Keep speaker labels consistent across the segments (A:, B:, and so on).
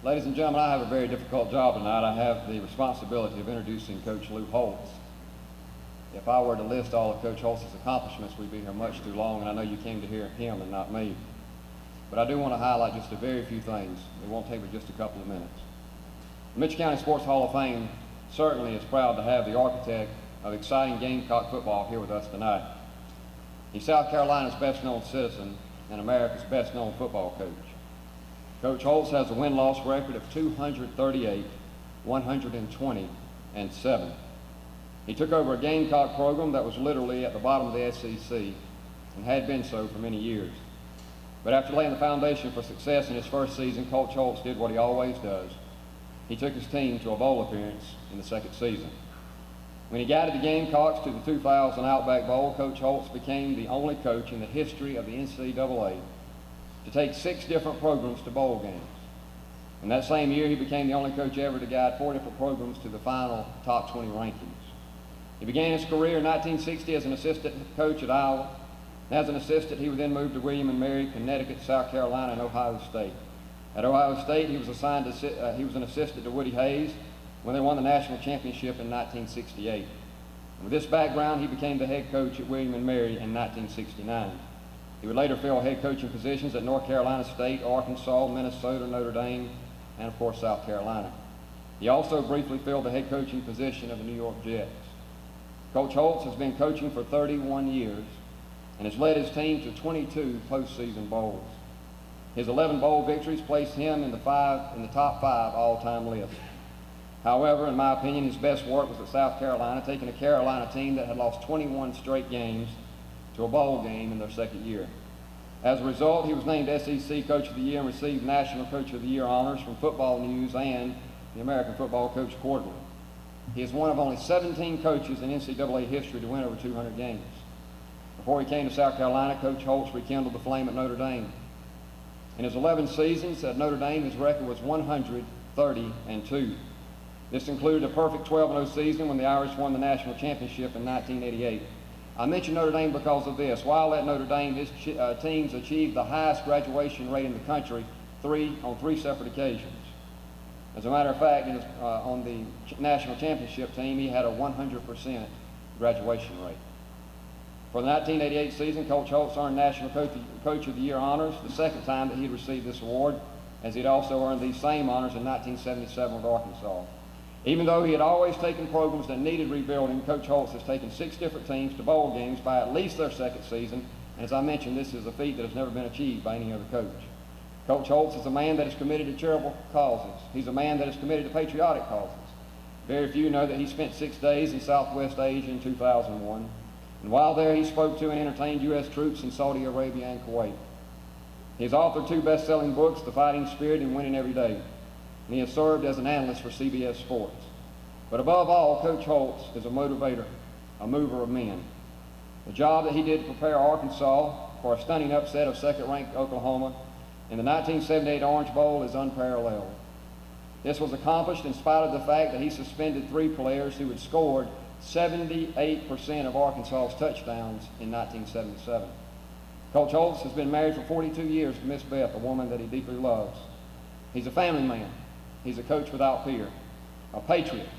A: Ladies and gentlemen, I have a very difficult job tonight. I have the responsibility of introducing Coach Lou Holtz. If I were to list all of Coach Holtz's accomplishments, we'd be here much too long, and I know you came to hear him and not me. But I do want to highlight just a very few things. It won't take me just a couple of minutes. The Mitchell County Sports Hall of Fame certainly is proud to have the architect of exciting Gamecock football here with us tonight. He's South Carolina's best-known citizen and America's best-known football coach. Coach Holtz has a win-loss record of 238, 120, and 7. He took over a Gamecock program that was literally at the bottom of the SEC and had been so for many years. But after laying the foundation for success in his first season, Coach Holtz did what he always does. He took his team to a bowl appearance in the second season. When he guided the Gamecocks to the 2000 Outback Bowl, Coach Holtz became the only coach in the history of the NCAA to take 6 different programs to bowl games. In that same year, he became the only coach ever to guide 4 different programs to the final top 20 rankings. He began his career in 1960 as an assistant coach at Iowa. As an assistant, he would then move to William & Mary, Connecticut, South Carolina, and Ohio State. At Ohio State, he was assigned to, he was an assistant to Woody Hayes when they won the national championship in 1968. And with this background, he became the head coach at William & Mary in 1969. He would later fill head coaching positions at North Carolina State, Arkansas, Minnesota, Notre Dame, and of course South Carolina. He also briefly filled the head coaching position of the New York Jets. Coach Holtz has been coaching for 31 years and has led his team to 22 postseason bowls. His 11 bowl victories place him in the top 5 all-time list. However, in my opinion, his best work was at South Carolina, taking a Carolina team that had lost 21 straight games to a bowl game in their second year. As a result, he was named SEC Coach of the Year and received National Coach of the Year honors from Football News and the American Football Coach Quarterly. He is one of only 17 coaches in NCAA history to win over 200 games. Before he came to South Carolina, Coach Holtz rekindled the flame at Notre Dame. In his 11 seasons at Notre Dame, his record was 130-2. This included a perfect 12-0 season when the Irish won the national championship in 1988. I mention Notre Dame because of this. While at Notre Dame, his teams achieved the highest graduation rate in the country on three separate occasions. As a matter of fact, on the national championship team, he had a 100% graduation rate. For the 1988 season, Coach Holtz earned National Coach of the Year honors, the second time that he had received this award, as he'd also earned these same honors in 1977 with Arkansas. Even though he had always taken programs that needed rebuilding, Coach Holtz has taken 6 different teams to bowl games by at least their second season, and as I mentioned, this is a feat that has never been achieved by any other coach. Coach Holtz is a man that is committed to charitable causes. He's a man that is committed to patriotic causes. Very few know that he spent 6 days in Southwest Asia in 2001. And while there, he spoke to and entertained U.S. troops in Saudi Arabia and Kuwait. He has authored 2 best-selling books, The Fighting Spirit and Winning Every Day. And he has served as an analyst for CBS Sports. But above all, Coach Holtz is a motivator, a mover of men. The job that he did to prepare Arkansas for a stunning upset of second-ranked Oklahoma in the 1978 Orange Bowl is unparalleled. This was accomplished in spite of the fact that he suspended 3 players who had scored 78% of Arkansas's touchdowns in 1977. Coach Holtz has been married for 42 years to Miss Beth, a woman that he deeply loves. He's a family man. He's a coach without fear, a patriot,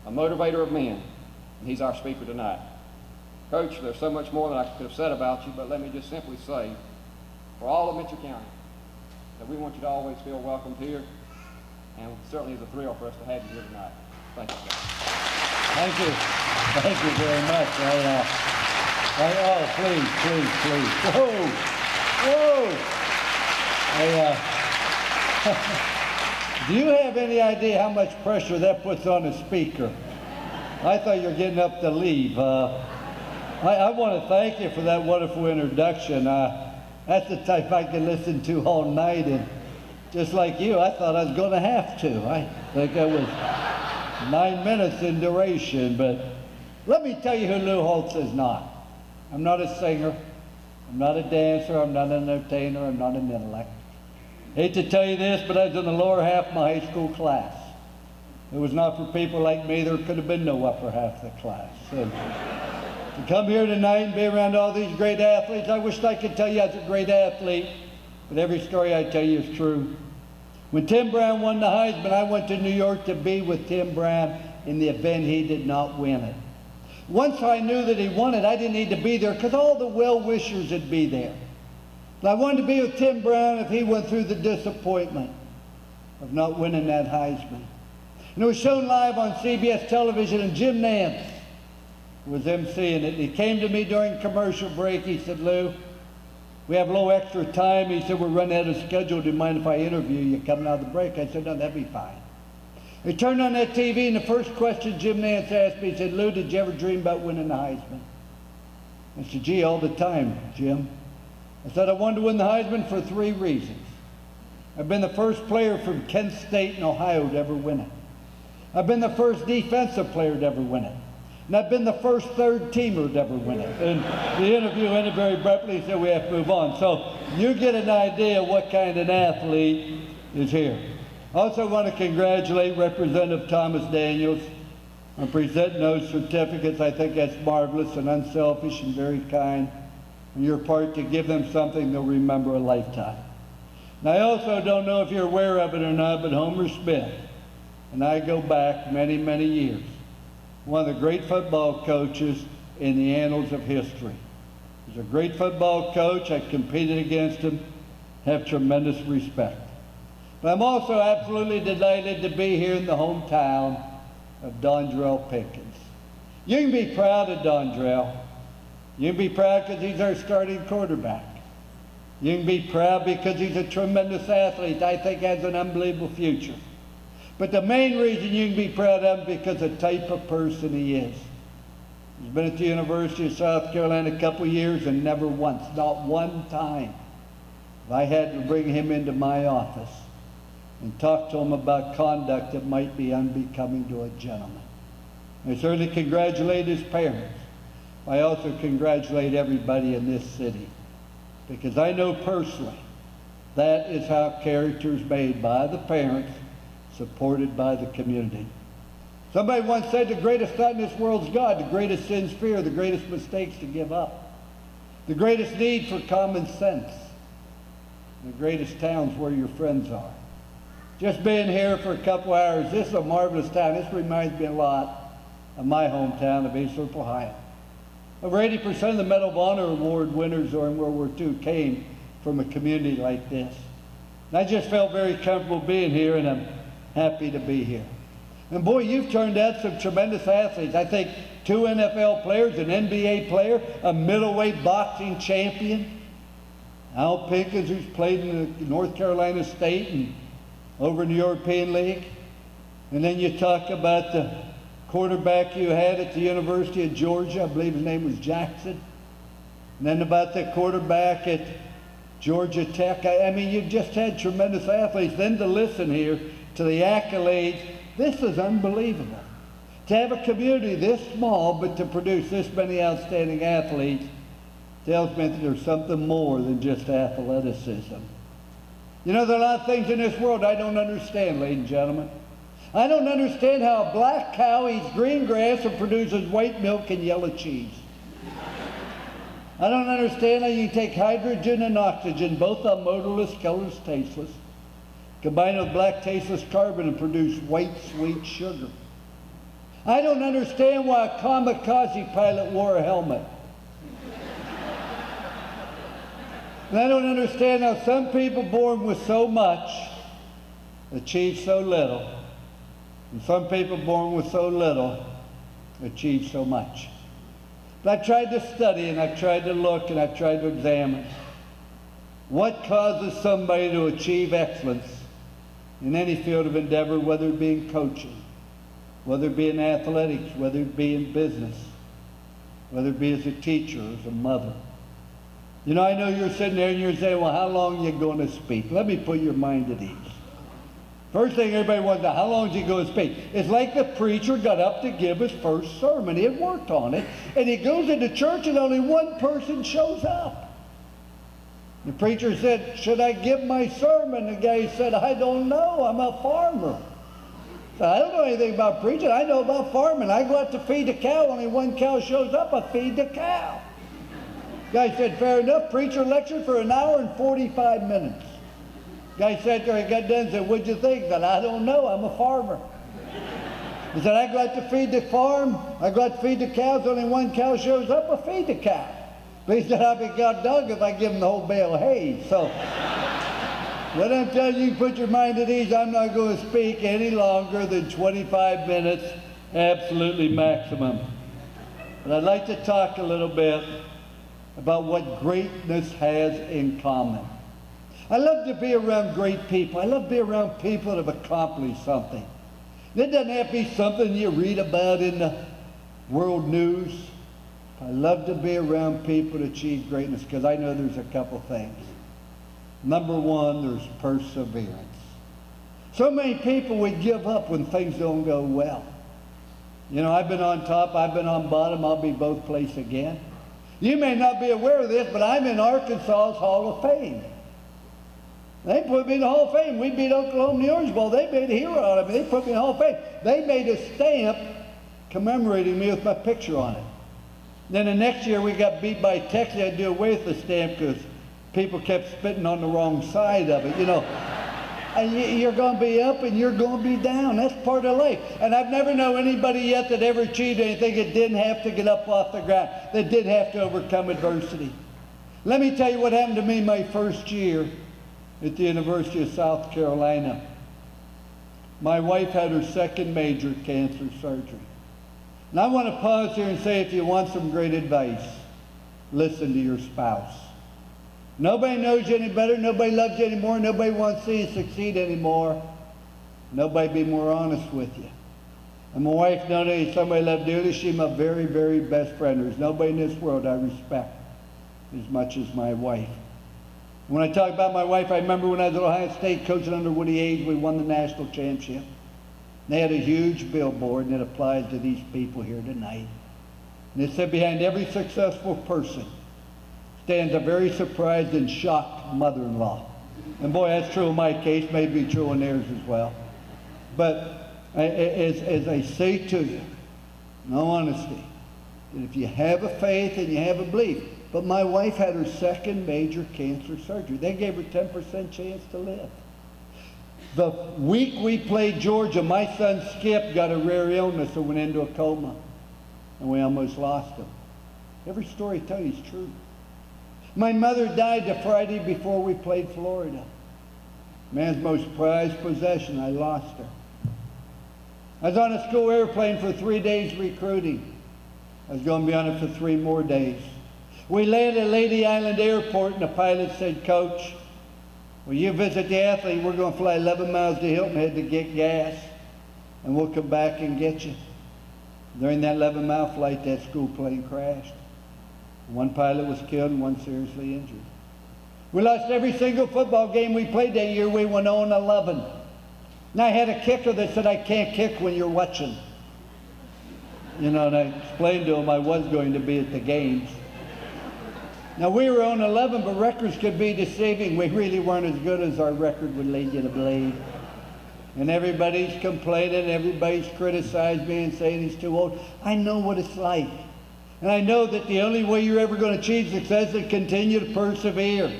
A: a motivator of men, and he's our speaker tonight. Coach, there's so much more that I could have said about you, but let me just simply say, for all of Mitchell County, that we want you to always feel welcomed here, and certainly it's a thrill for us to have you here tonight. Thank you, sir.
B: Thank you. Thank you very much. Oh, please, please, please. Whoa, whoa. Do you have any idea how much pressure that puts on a speaker? I thought you were getting up to leave. I want to thank you for that wonderful introduction. That's the type I can listen to all night, and just like you, I thought I was going to have to. I think I was 9 minutes in duration, but let me tell you who Lou Holtz is not. I'm not a singer, I'm not a dancer, I'm not an entertainer, I'm not an intellect. Hate to tell you this, but I was in the lower half of my high school class. It was not for people like me, there could have been no upper half of the class. And to come here tonight and be around all these great athletes, I wish I could tell you I was a great athlete, but every story I tell you is true. When Tim Brown won the Heisman, I went to New York to be with Tim Brown in the event he did not win it. Once I knew that he won it, I didn't need to be there because all the well-wishers would be there. And I wanted to be with Tim Brown if he went through the disappointment of not winning that Heisman. And it was shown live on CBS television, and Jim Nance was emceeing it. And he came to me during commercial break. He said, "Lou, we have a little extra time." He said, "We're running out of schedule. Do you mind if I interview you coming out of the break?" I said, "No, that'd be fine." He turned on that TV, and the first question Jim Nance asked me, he said, "Lou, did you ever dream about winning the Heisman?" I said, "Gee, all the time, Jim." I said, "I wanted to win the Heisman for 3 reasons. I've been the first player from Kent State in Ohio to ever win it. I've been the first defensive player to ever win it. And I've been the first third-teamer to ever win it." And the interview ended very abruptly. He said, "We have to move on." So you get an idea what kind of an athlete is here. I also want to congratulate Representative Thomas Daniels on presenting those certificates. I think that's marvelous and unselfish and very kind on your part to give them something they'll remember a lifetime. And I also don't know if you're aware of it or not, but Homer Smith, and I go back many, many years, one of the great football coaches in the annals of history. He's a great football coach. I competed against him, have tremendous respect. But I'm also absolutely delighted to be here in the hometown of Dondrell Pinkins. You can be proud of Dondrell. You can be proud because he's our starting quarterback. You can be proud because he's a tremendous athlete. I think has an unbelievable future. But the main reason you can be proud of him is because of the type of person he is. He's been at the University of South Carolina a couple years and never once, not one time, I had to bring him into my office and talk to him about conduct that might be unbecoming to a gentleman. I certainly congratulate his parents. I also congratulate everybody in this city because I know personally that is how character is made, by the parents, supported by the community. Somebody once said the greatest thought in this world is God, the greatest sin's fear, the greatest mistakes to give up, the greatest need for common sense, the greatest towns where your friends are. Just being here for a couple hours, this is a marvelous town. This reminds me a lot of my hometown of Eastern Ohio. Over 80% of the Medal of Honor Award winners during World War II came from a community like this. And I just felt very comfortable being here, and I'm happy to be here. And boy, you've turned out some tremendous athletes. I think 2 NFL players, an NBA player, a middleweight boxing champion, Al Pinkins, who's played in the North Carolina State and over in the European League. And then you talk about the quarterback you had at the University of Georgia, I believe his name was Jackson. And then about the quarterback at Georgia Tech. I mean, you've just had tremendous athletes. Then to listen here to the accolades, this is unbelievable. To have a community this small, but to produce this many outstanding athletes tells me that there's something more than just athleticism. You know, there are a lot of things in this world I don't understand, ladies and gentlemen. I don't understand how a black cow eats green grass and produces white milk and yellow cheese. I don't understand how you can take hydrogen and oxygen, both are odorless, colorless, tasteless, combine with black tasteless carbon and produce white sweet sugar. I don't understand why a kamikaze pilot wore a helmet. And I don't understand how some people born with so much achieve so little, and some people born with so little achieve so much. But I've tried to study, and I've tried to look, and I've tried to examine what causes somebody to achieve excellence in any field of endeavor, whether it be in coaching, whether it be in athletics, whether it be in business, whether it be as a teacher, as a mother. You know, I know you're sitting there and you're saying, well, how long are you going to speak? Let me put your mind at ease. First thing everybody wants to know, how long is he going to speak? It's like the preacher got up to give his first sermon. He had worked on it, and he goes into church and only one person shows up. The preacher said, should I give my sermon? The guy said, I don't know, I'm a farmer. So I don't know anything about preaching, I know about farming. I go out to feed a cow, only one cow shows up, I feed the cow. The guy said, fair enough, preacher lectured for 1 hour and 45 minutes. Guy sat there, he got done and said, "What'd you think?" I said, "I don't know, I'm a farmer." He said, "I go out to feed the farm, I go out to feed the cows, only one cow shows up, I feed the cow." But he said, "I'll be god dog if I give him the whole bale of hay." So, what I'm telling you, put your mind at ease, I'm not going to speak any longer than 25 minutes, absolutely maximum. But I'd like to talk a little bit about what greatness has in common. I love to be around great people. I love to be around people that have accomplished something. It doesn't have to be something you read about in the world news. I love to be around people that achieve greatness because I know there's a couple things. Number one, there's perseverance. So many people would give up when things don't go well. You know, I've been on top, I've been on bottom, I'll be both places again. You may not be aware of this, but I'm in Arkansas's Hall of Fame. They put me in the Hall of Fame. We beat Oklahoma in the Orange Bowl. They made a hero out of me. They put me in the Hall of Fame. They made a stamp commemorating me with my picture on it. Then the next year we got beat by Texas. They had to do away with the stamp because people kept spitting on the wrong side of it, you know. And you're going to be up and you're going to be down. That's part of life. And I've never known anybody yet that ever achieved anything that didn't have to get up off the ground, that didn't have to overcome adversity. Let me tell you what happened to me my first year at the University of South Carolina. My wife had her second major cancer surgery. And I want to pause here and say, if you want some great advice, listen to your spouse. Nobody knows you any better. Nobody loves you anymore. Nobody wants to see you succeed anymore. Nobody be more honest with you. And my wife, not only somebody I love dearly, she's my very, very best friend. There's nobody in this world I respect as much as my wife. When I talk about my wife, I remember when I was at Ohio State coaching under Woody Hayes, we won the national championship. They had a huge billboard, and it applies to these people here tonight. And it said, "Behind every successful person stands a very surprised and shocked mother-in-law." And boy, that's true in my case, may be true in theirs as well. But as I say to you, in all honesty, that if you have a faith and you have a belief, but my wife had her second major cancer surgery. They gave her 10% chance to live. The week we played Georgia, my son Skip got a rare illness and went into a coma. And we almost lost him. Every story I tell you is true. My mother died the Friday before we played Florida. Man's most prized possession, I lost her. I was on a school airplane for 3 days recruiting. I was going to be on it for 3 more days. We landed at Lady Island Airport, and the pilot said, "Coach, will you visit the athlete? We're going to fly 11 miles to Hilton Head to get gas, and we'll come back and get you." During that 11-mile flight, that school plane crashed. One pilot was killed and one seriously injured. We lost every single football game we played that year. We went 0-11. And I had a kicker that said, "I can't kick when you're watching." You know, and I explained to him I was going to be at the games. Now, we were on 11, but records could be deceiving. We really weren't as good as our record would lead you to believe. And everybody's complaining, everybody's criticized me and saying he's too old. I know what it's like. And I know that the only way you're ever going to achieve success is to continue to persevere.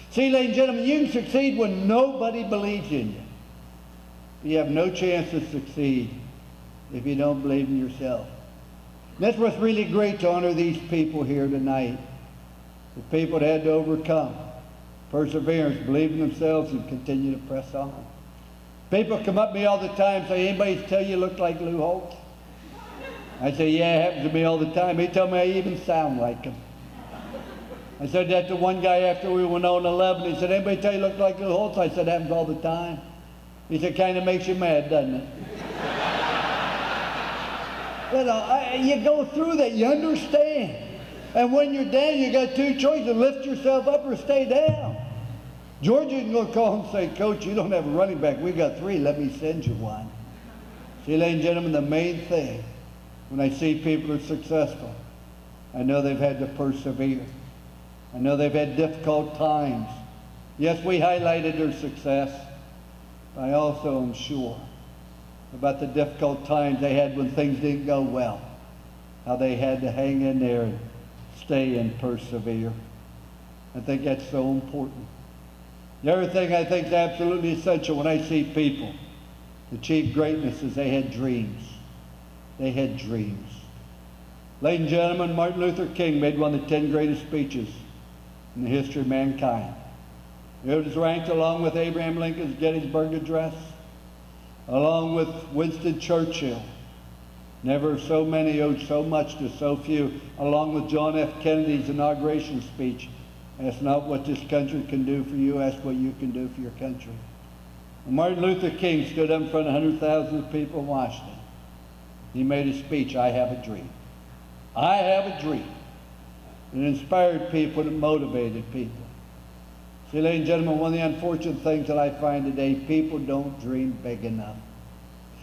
B: See, ladies and gentlemen, you can succeed when nobody believes in you. You have no chance to succeed if you don't believe in yourself. And that's what's really great to honor these people here tonight. The people that had to overcome perseverance, believe in themselves, and continue to press on. People come up to me all the time and say, "Anybody tell you look like Lou Holtz?" I say, "Yeah, it happens to me all the time." He told me I even sound like him. I said that to one guy after we went on 11. He said, "Anybody tell you look like Lou Holtz?" I said, "It happens all the time." He said, "Kind of makes you mad, doesn't it?" You know, you go through that, you understand. And when you're down, you got 2 choices: lift yourself up or stay down. George isn't going to call him and say, "Coach, you don't have a running back. We got 3. Let me send you one." See, ladies and gentlemen, the main thing, when I see people are successful, I know they've had to persevere. I know they've had difficult times. Yes, we highlighted their success, but I also am sure about the difficult times they had when things didn't go well, how they had to hang in there and stay and persevere. I think that's so important. The other thing I think is absolutely essential when I see people achieve greatness is they had dreams. They had dreams. Ladies and gentlemen, Martin Luther King made one of the 10 greatest speeches in the history of mankind. It was ranked along with Abraham Lincoln's Gettysburg Address, along with Winston Churchill. Never so many owed so much to so few, along with John F. Kennedy's inauguration speech. Ask not what this country can do for you, ask what you can do for your country. And Martin Luther King stood up in front of 100,000 people in Washington. He made a speech, I have a dream. I have a dream. It inspired people and it motivated people. See, ladies and gentlemen, one of the unfortunate things that I find today, people don't dream big enough.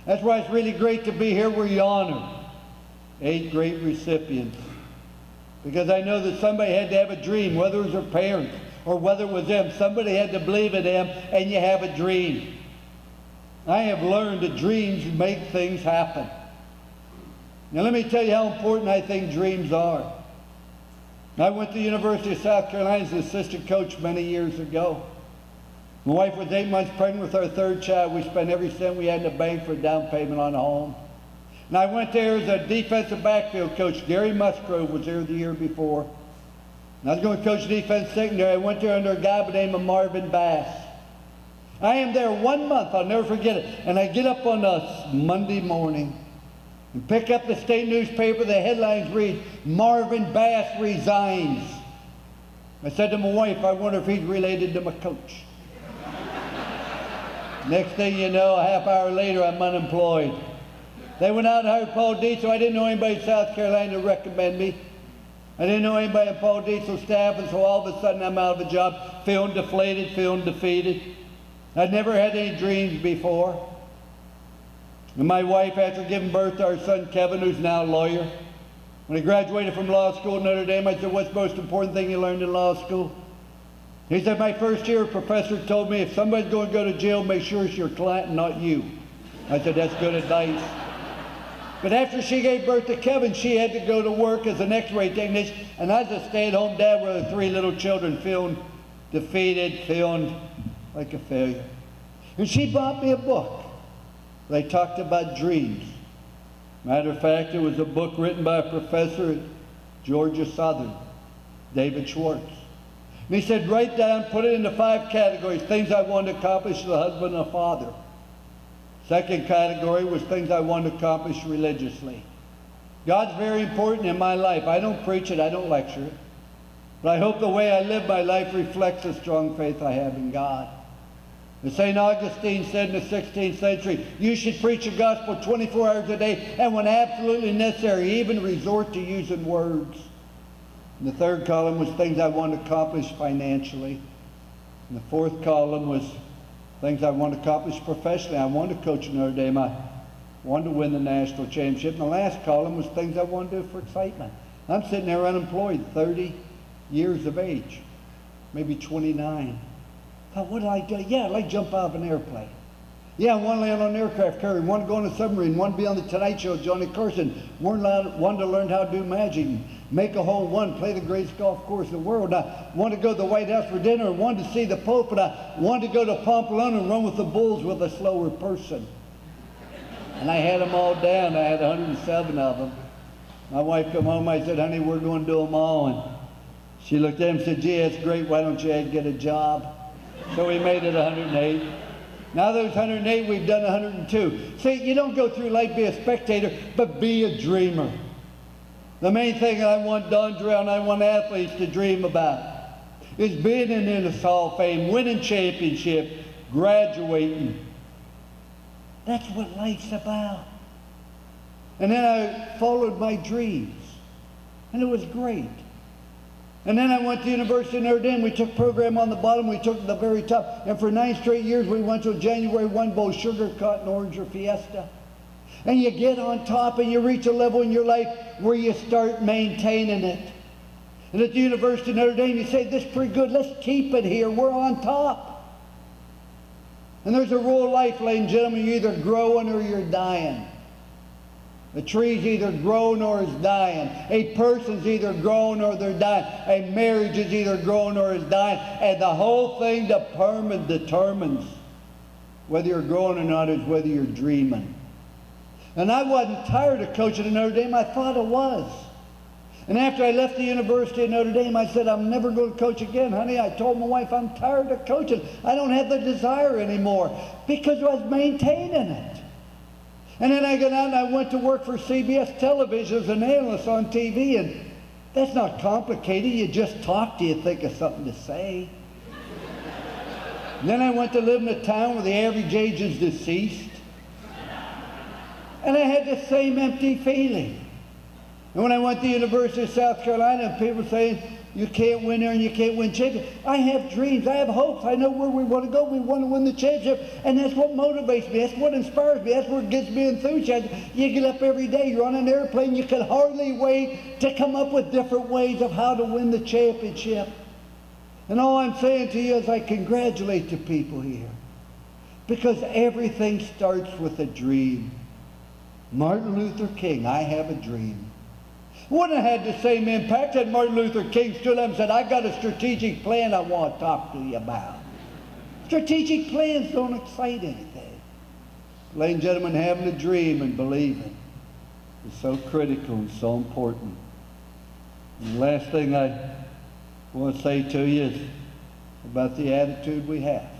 B: That's why it's really great to be here where you honor 8 great recipients. Because I know that somebody had to have a dream, whether it was their parents or whether it was them. Somebody had to believe in them, and you have a dream. I have learned that dreams make things happen. Now let me tell you how important I think dreams are. I went to the University of South Carolina as an assistant coach many years ago. My wife was 8 months pregnant with our 3rd child. We spent every cent we had in the bank for a down payment on a home. And I went there as a defensive backfield coach. Gary Musgrove was there the year before. And I was going to coach defense secondary. I went there under a guy by the name of Marvin Bass. I am there 1 month. I'll never forget it. And I get up on a Monday morning and pick up the state newspaper. The headlines read, Marvin Bass resigns. I said to my wife, I wonder if he's related to my coach. Next thing you know, a half hour later, I'm unemployed. They went out and hired Paul Diesel. I didn't know anybody in South Carolina to recommend me. I didn't know anybody in Paul Diesel's staff, and so all of a sudden I'm out of a job, feeling deflated, feeling defeated. I'd never had any dreams before. And my wife, after giving birth to our son Kevin, who's now a lawyer, when he graduated from law school at Notre Dame, I said, what's the most important thing you learned in law school? He said, my first year professor told me if somebody's going to go to jail, make sure it's your client and not you. I said, that's good advice. But after she gave birth to Kevin, she had to go to work as an x-ray technician, and I was a stay-at-home dad with 3 little children, feeling defeated, feeling like a failure. And she bought me a book. They talked about dreams. Matter of fact, it was a book written by a professor at Georgia Southern, David Schwartz. And he said, write down, put it into 5 categories, things I wanted to accomplish as a husband and a father. Second category was things I wanted to accomplish religiously. God's very important in my life. I don't preach it, I don't lecture it. But I hope the way I live my life reflects the strong faith I have in God. As St. Augustine said in the 16th century, you should preach the gospel 24 hours a day, and when absolutely necessary, even resort to using words. And the 3rd column was things I wanted to accomplish financially. And the 4th column was things I wanted to accomplish professionally. I wanted to coach at Notre Dame. I wanted to win the national championship. And the last column was things I wanted to do for excitement. I'm sitting there unemployed, 30 years of age, maybe 29. I thought, what did I do? Yeah, I'd like to jump out of an airplane. Yeah, I want to land on an aircraft carrier, want to go on a submarine, want to be on the Tonight Show, Johnny Carson, wanted to learn how to do magic, make a hole in one, play the greatest golf course in the world. I wanted to go to the White House for dinner, wanted to see the Pope, and I wanted to go to Pamplona and run with the bulls with a slower person. And I had them all down. I had 107 of them. My wife come home, I said, honey, we're going to do them all. And she looked at him and said, gee, that's great, why don't you get a job? So we made it 108. Now those 108, we've done 102. See, you don't go through life be a spectator, but be a dreamer. The main thing I want Don Drell and I want athletes to dream about is being in this Hall of Fame, winning championship, graduating. That's what life's about. And then I followed my dreams, and it was great. And then I went to the University of Notre Dame. We took program on the bottom, we took the very top. And for 9 straight years, we went to a January 1 bowl, sugar, cotton, orange, or fiesta. And you get on top and you reach a level in your life where you start maintaining it. And at the University of Notre Dame, you say, this is pretty good, let's keep it here, we're on top. And there's a rule of life, ladies and gentlemen, you're either growing or you're dying. A tree's either growing or is dying. A person's either growing or they're dying. A marriage is either growing or is dying. And the whole thing determines whether you're growing or not is whether you're dreaming. And I wasn't tired of coaching at Notre Dame. I thought I was. And after I left the University of Notre Dame, I said, I'm never going to coach again, honey. I told my wife, I'm tired of coaching. I don't have the desire anymore, because I was maintaining it. And then I got out and I went to work for CBS Television as an analyst on TV, and that's not complicated. You just talk till you think of something to say. And then I went to live in a town where the average age is deceased. And I had the same empty feeling. And when I went to the University of South Carolina, people saying, you can't win there and you can't win championship. I have dreams. I have hopes. I know where we want to go. We want to win the championship. And that's what motivates me. That's what inspires me. That's what gets me enthusiasm. You get up every day. You're on an airplane. You can hardly wait to come up with different ways of how to win the championship. And all I'm saying to you is I congratulate the people here, because everything starts with a dream. Martin Luther King, I have a dream. Wouldn't have had the same impact had Martin Luther King stood up and said, I got a strategic plan I want to talk to you about. Strategic plans don't excite anything. Ladies and gentlemen, having a dream and believing is so critical and so important. And the last thing I want to say to you is about the attitude we have.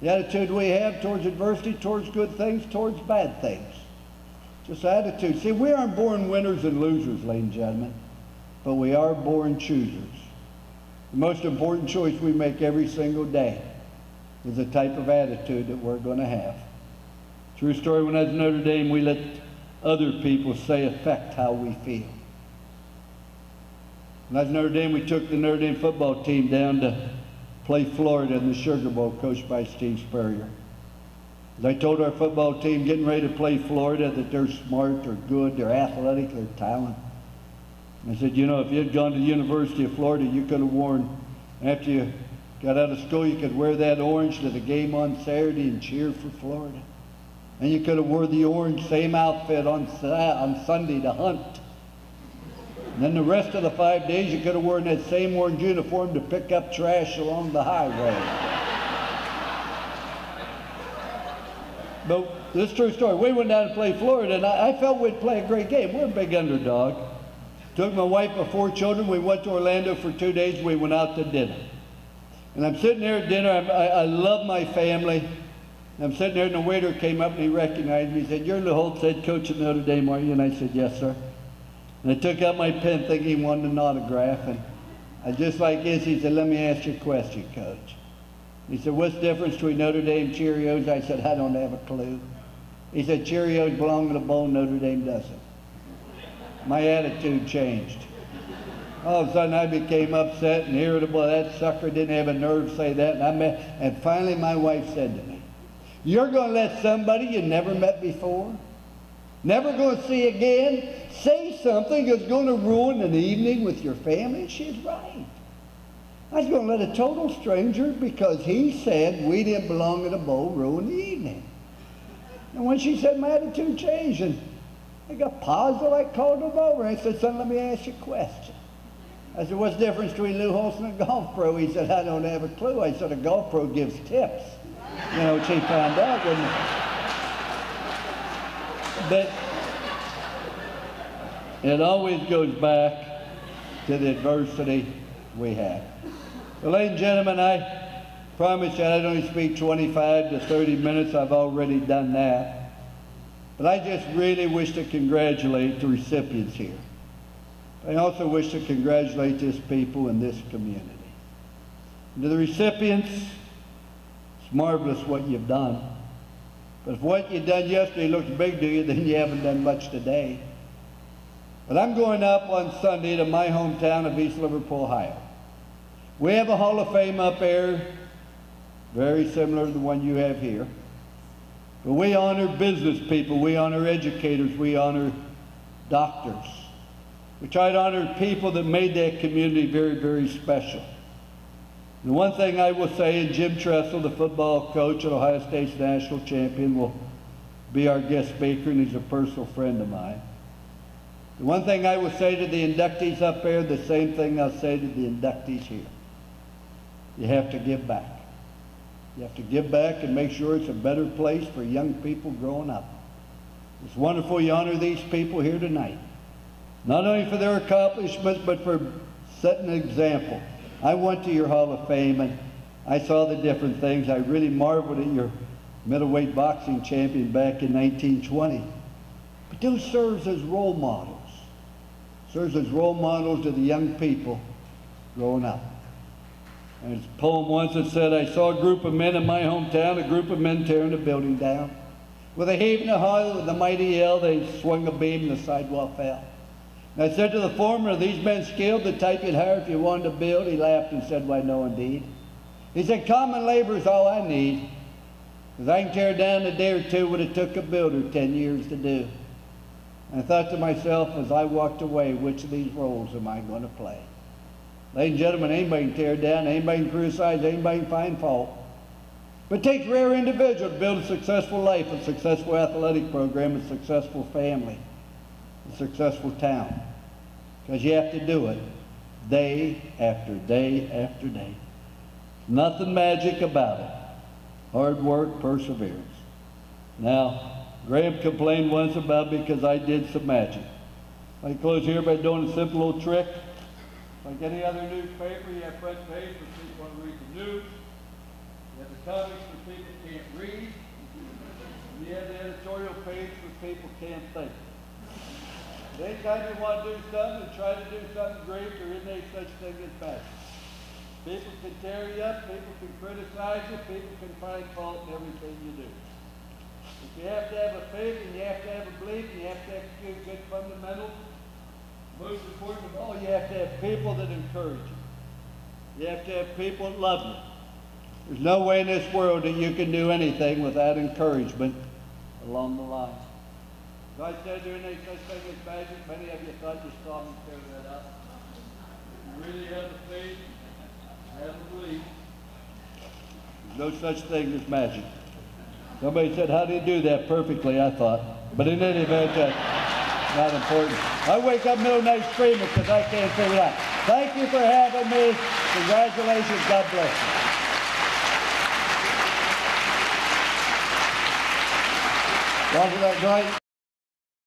B: The attitude we have towards adversity, towards good things, towards bad things. Just attitude. See, we aren't born winners and losers, ladies and gentlemen, but we are born choosers. The most important choice we make every single day is the type of attitude that we're going to have. True story, when I was at Notre Dame, we let other people affect how we feel. When I was at Notre Dame, we took the Notre Dame football team down to play Florida in the Sugar Bowl, coached by Steve Spurrier. I told our football team getting ready to play Florida that they're smart, they're good, they're athletic, they're talented. And I said, you know, if you had gone to the University of Florida, you could have worn, after you got out of school, you could wear that orange to the game on Saturday and cheer for Florida. And you could have wore the orange, same outfit on Sunday to hunt. And then the rest of the 5 days, you could have worn that same orange uniform to pick up trash along the highway. But this is a true story. We went down to play Florida, and I felt we'd play a great game. We're a big underdog. Took my wife and 4 children. We went to Orlando for 2 days. We went out to dinner. And I'm sitting there at dinner. I love my family. I'm sitting there, and the waiter came up, and he recognized me. He said, you're the Holtz head coach at Notre Dame, are you? And I said, yes, sir. And I took out my pen thinking he wanted an autograph. And I just like this, he said, let me ask you a question, Coach. He said, what's the difference between Notre Dame Cheerios? I said, I don't have a clue. He said, Cheerios belong in a bowl, Notre Dame doesn't. My attitude changed. All of a sudden I became upset and irritable. That sucker didn't have a nerve to say that. And finally my wife said to me, you're going to let somebody you never met before, never going to see again, say something that's going to ruin an evening with your family? And she's right. I was going to let a total stranger, because he said we didn't belong in a bowl, ruin the evening. And when she said, my attitude changed, and I got positive, I called him over. I said, son, let me ask you a question. I said, what's the difference between Lou Holtz and a golf pro? He said, I don't have a clue. I said, a golf pro gives tips. You know, which he found out, wouldn't he? But it always goes back to the adversity we have. So, ladies and gentlemen, I promise you I'd only speak 25 to 30 minutes. I've already done that. But I just really wish to congratulate the recipients here. I also wish to congratulate this people in this community. And to the recipients, it's marvelous what you've done. But if what you've done yesterday looks big to you, then you haven't done much today. But I'm going up on Sunday to my hometown of East Liverpool, Ohio. We have a Hall of Fame up there, very similar to the one you have here. But we honor business people, we honor educators, we honor doctors. We try to honor people that made that community very, very special. And one thing I will say, and Jim Tressel, the football coach at Ohio State's national champion, will be our guest speaker, and he's a personal friend of mine. The one thing I will say to the inductees up there, the same thing I'll say to the inductees here. You have to give back. You have to give back and make sure it's a better place for young people growing up. It's wonderful you honor these people here tonight. Not only for their accomplishments, but for setting an example. I went to your Hall of Fame and I saw the different things. I really marveled at your middleweight boxing champion back in 1920. But those serves as role models. Serves as role models to the young people growing up. And there's a poem once that said, I saw a group of men in my hometown, a group of men tearing a building down. With a heave and a howl, with a mighty yell, they swung a beam and the sidewalk fell. And I said to the former, are these men skilled, the type you'd hire if you wanted to build? He laughed and said, why, no, indeed. He said, common labor is all I need, because I can tear down in a day or two what it took a builder 10 years to do. And I thought to myself as I walked away, which of these roles am I going to play? Ladies and gentlemen, anybody can tear down, anybody can criticize, anybody can find fault. But it takes a rare individual to build a successful life, a successful athletic program, a successful family, a successful town. Because you have to do it day after day after day. Nothing magic about it. Hard work, perseverance. Now, Graham complained once about because I did some magic. I close here by doing a simple little trick. Like any other newspaper, you have front page for people who want to read the news. You have the comics for people who can't read. And you have the editorial page for people who can't think. But anytime you want to do something and try to do something great, there isn't any such thing as magic. People can tear you up, people can criticize you, people can find fault in everything you do. But you have to have a faith, and you have to have a belief, and you have to execute good fundamentals. Most important of all, you have to have people that encourage you. You have to have people that love you. There's no way in this world that you can do anything without encouragement along the line. As I said, there ain't any such thing as magic. Many of you thought you saw me tear that up. If you really have the faith, have a belief, there's no such thing as magic. Somebody said, how do you do that? Perfectly, I thought. But in any event, that's not important. I wake up middle of the night screaming because I can't figure it out. Thank you for having me. Congratulations. God bless you. Wasn't that great?